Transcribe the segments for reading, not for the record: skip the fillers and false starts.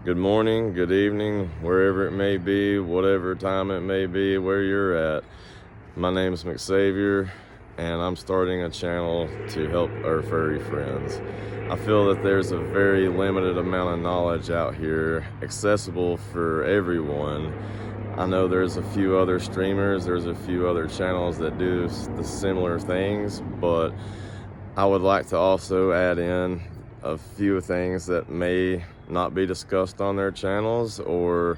Good morning, good evening, wherever it may be, whatever time it may be, where you're at. My name is McSavior, and I'm starting a channel to help our furry friends. I feel that there's a very limited amount of knowledge out here, accessible for everyone. I know there's a few other streamers, there's a few other channels that do the similar things, but I would like to also add in a few things that may not be discussed on their channels, or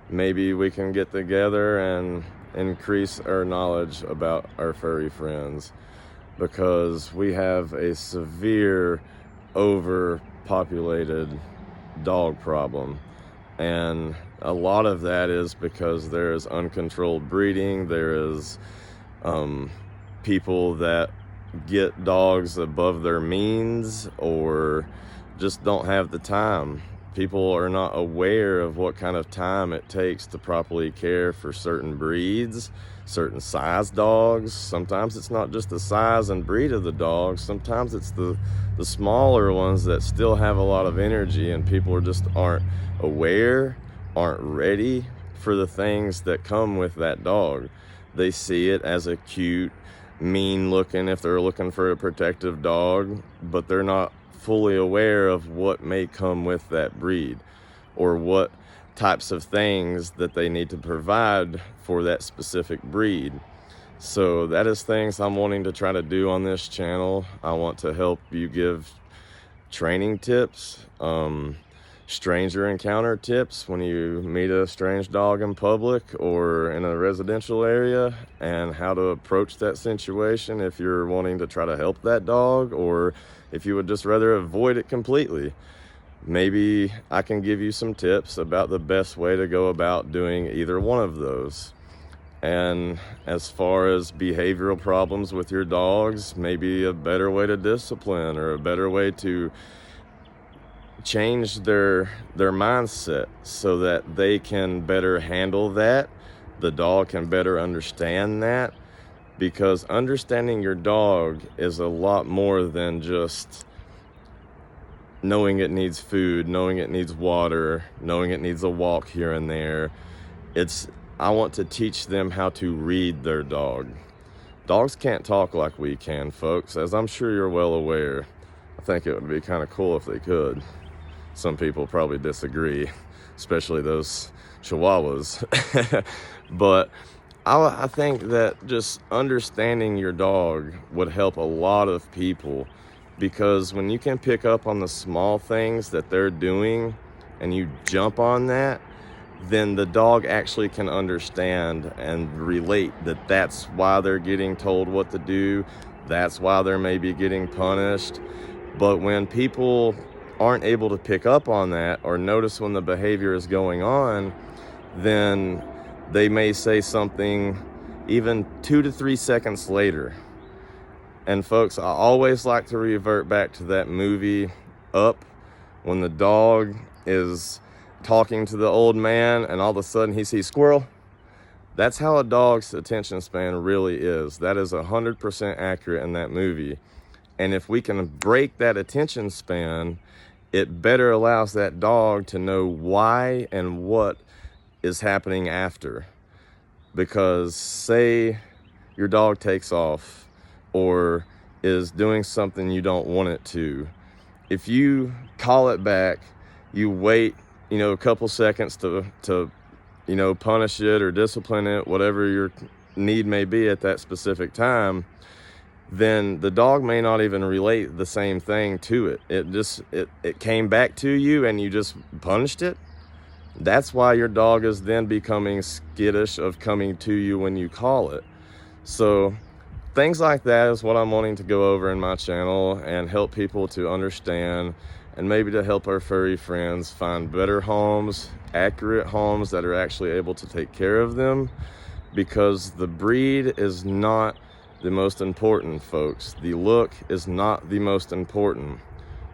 maybe we can get together and increase our knowledge about our furry friends, because we have a severe overpopulated dog problem. And a lot of that is because there is uncontrolled breeding. There is people that get dogs above their means or just don't have the time. People are not aware of what kind of time it takes to properly care for certain breeds, certain size dogs. Sometimes it's not just the size and breed of the dog. Sometimes it's the smaller ones that still have a lot of energy, and people just aren't aware, aren't ready for the things that come with that dog. They see it as a cute, mean looking, if they're looking for a protective dog, but they're not fully aware of what may come with that breed, or what types of things that they need to provide for that specific breed. So that is things I'm wanting to try to do on this channel. I want to help you give training tips, stranger encounter tips when you meet a strange dog in public or in a residential area, and how to approach that situation if you're wanting to try to help that dog, or if you would just rather avoid it completely. Maybe I can give you some tips about the best way to go about doing either one of those. And as far as behavioral problems with your dogs, maybe a better way to discipline, or a better way to change their mindset so that they can better handle that. The dog can better understand that, because understanding your dog is a lot more than just knowing it needs food, knowing it needs water, knowing it needs a walk here and there. I want to teach them how to read their dog. Dogs can't talk like we can, folks, as I'm sure you're well aware. I think it would be kind of cool if they could. Some people probably disagree, especially those Chihuahuas. But I think that just understanding your dog would help a lot of people, because when you can pick up on the small things that they're doing and you jump on that, then the dog actually can understand and relate that that's why they're getting told what to do, that's why they're maybe getting punished. But when people aren't able to pick up on that or notice when the behavior is going on, then they may say something even 2 to 3 seconds later. And folks, I always like to revert back to that movie Up, when the dog is talking to the old man and all of a sudden he sees squirrel. That's how a dog's attention span really is. That is 100% accurate in that movie. And if we can break that attention span, it better allows that dog to know why and what is happening after. Because say your dog takes off or is doing something you don't want it to, if you call it back, you wait, a couple seconds to punish it or discipline it, whatever your need may be at that specific time, then the dog may not even relate the same thing to it. It came back to you and you just punished it. That's why your dog is then becoming skittish of coming to you when you call it. So things like that is what I'm wanting to go over in my channel and help people to understand, and maybe to help our furry friends find better homes, accurate homes that are actually able to take care of them, because the breed is not the most important, folks. The look is not the most important.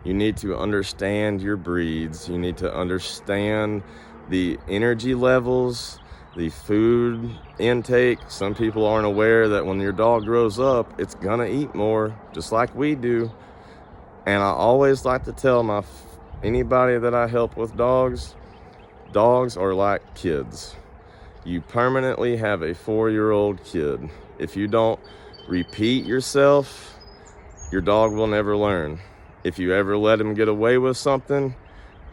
You need to understand your breeds. You need to understand the energy levels, the food intake. Some people aren't aware that when your dog grows up, it's gonna eat more, just like we do. And I always like to tell anybody that I help with dogs, Dogs are like kids. You permanently have a 4-year-old kid. If you don't repeat yourself, your dog will never learn. If you ever let him get away with something,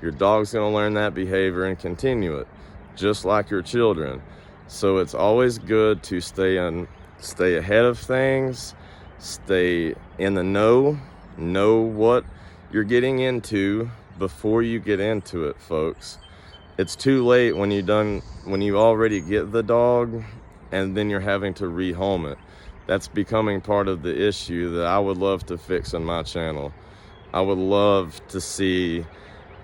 your dog's gonna learn that behavior and continue it, just like your children. So it's always good to stay ahead of things, stay in the know what you're getting into before you get into it, folks. It's too late when you already get the dog and then you're having to rehome it. That's becoming part of the issue that I would love to fix on my channel. I would love to see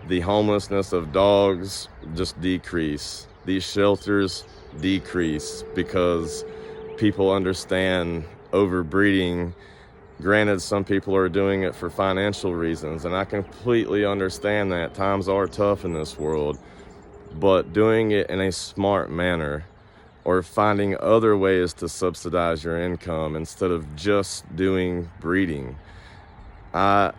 the homelessness of dogs just decrease. These shelters decrease because people understand overbreeding. Granted, some people are doing it for financial reasons, and I completely understand that. Times are tough in this world. But doing it in a smart manner, or finding other ways to subsidize your income instead of just doing breeding. I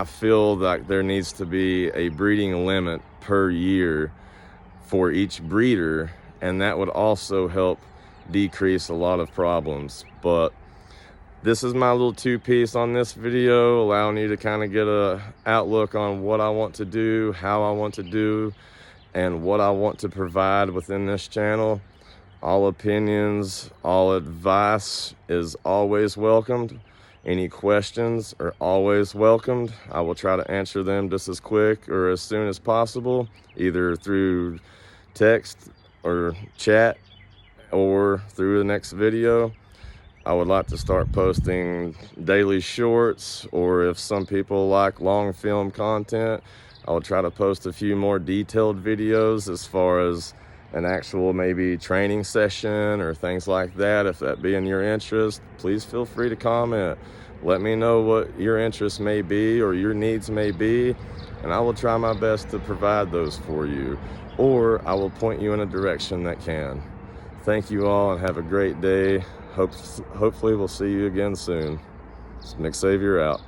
feel like there needs to be a breeding limit per year for each breeder, and that would also help decrease a lot of problems. But this is my little two-piece on this video, allowing you to kind of get a outlook on what I want to do, how I want to do, and what I want to provide within this channel. All opinions, all advice is always welcomed. Any questions are always welcomed. I will try to answer them just as quick or as soon as possible, either through text or chat or through the next video. I would like to start posting daily shorts, or if some people like long film content, I will try to post a few more detailed videos as far as an actual maybe training session or things like that. If that be in your interest, please feel free to comment. Let me know what your interests may be or your needs may be, and I will try my best to provide those for you, or I will point you in a direction that can. Thank you all and have a great day. Hopefully we'll see you again soon. Nick Xavier out.